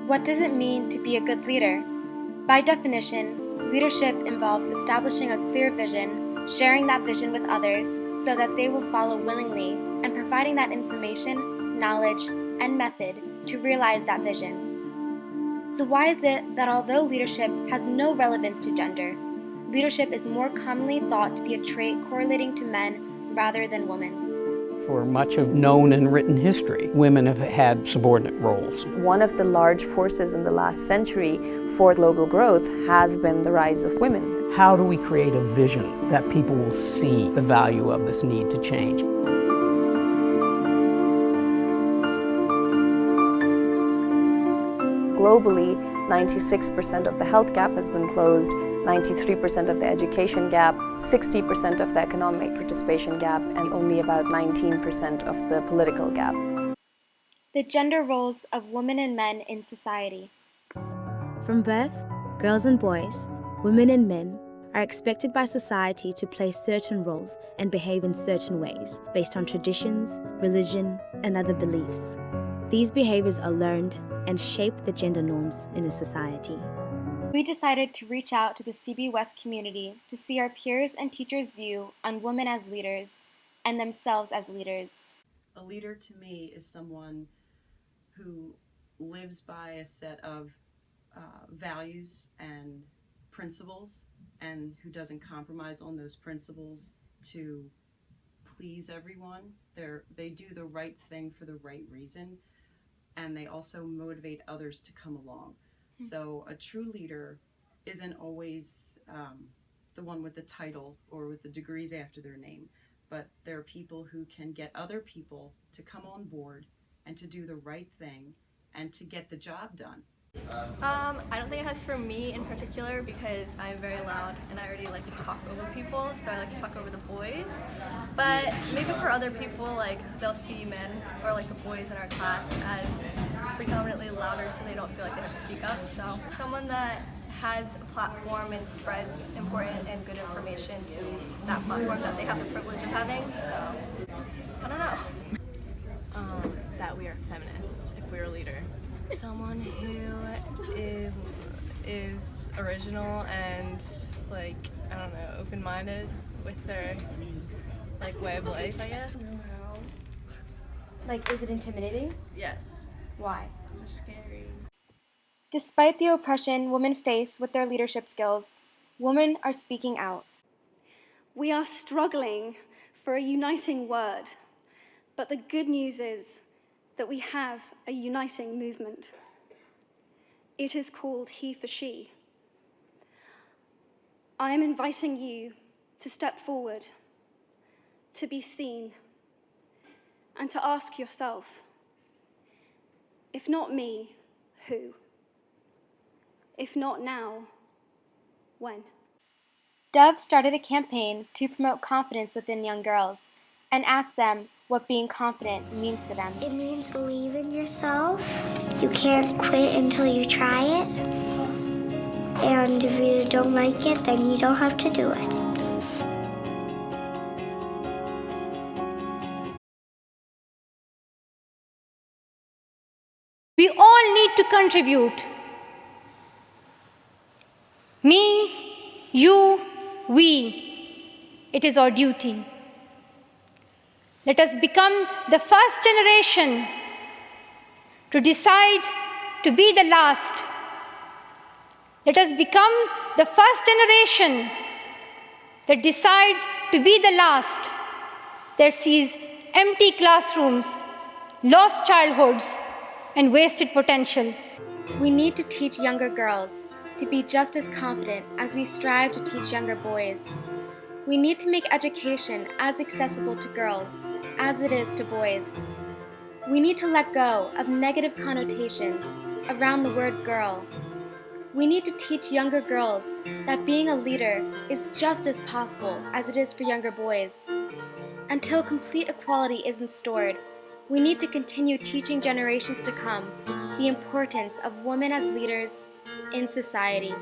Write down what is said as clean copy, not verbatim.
What does it mean to be a good leader? By definition, leadership involves establishing a clear vision, sharing that vision with others so that they will follow willingly, and providing that information, knowledge, and method to realize that vision. So why is it that although leadership has no relevance to gender, leadership is more commonly thought to be a trait correlating to men rather than women? For much of known and written history, women have had subordinate roles. One of the large forces in the last century for global growth has been the rise of women. How do we create a vision that people will see the value of this need to change? Globally, 96% of the health gap has been closed, 93% of the education gap, 60% of the economic participation gap, and only about 19% of the political gap. The gender roles of women and men in society. From birth, girls and boys, women and men are expected by society to play certain roles and behave in certain ways based on traditions, religion, and other beliefs. These behaviors are learned and shape the gender norms in a society. We decided to reach out to the CB West community to see our peers and teachers' view on women as leaders and themselves as leaders. A leader to me is someone who lives by a set of values and principles, and who doesn't compromise on those principles to please everyone. They do the right thing for the right reason, and they also motivate others to come along. So a true leader isn't always the one with the title or with the degrees after their name, but there are people who can get other people to come on board and to do the right thing and to get the job done. I don't think it has for me in particular because I'm very loud and I already like to talk over people, so I like to talk over the boys. But maybe for other people, like they'll see men or like the boys in our class as predominantly louder, so they don't feel like they have to speak up. So someone that has a platform and spreads important and good information to that platform that they have the privilege of having. So I don't know. That we are feminists if we're a leader. Someone who is original and like, I don't know, open-minded with their like way of life, I guess. I don't know how. Like, is it intimidating? Yes. Why? So scary. Despite the oppression women face with their leadership skills, women are speaking out. We are struggling for a uniting word, but the good news is that we have a uniting movement. It is called He for She. I am inviting you to step forward, to be seen, and to ask yourself, if not me, who? If not now, when? Dove started a campaign to promote confidence within young girls and asked them what being confident means to them. It means believe in yourself. You can't quit until you try it. And if you don't like it, then you don't have to do it. We all need to contribute. Me, you, we. It is our duty. Let us become the first generation to decide to be the last. Let us become the first generation that decides to be the last, that sees empty classrooms, lost childhoods, and wasted potentials. We need to teach younger girls to be just as confident as we strive to teach younger boys. We need to make education as accessible to girls as it is to boys. We need to let go of negative connotations around the word girl. We need to teach younger girls that being a leader is just as possible as it is for younger boys. Until complete equality is restored, we need to continue teaching generations to come the importance of women as leaders in society.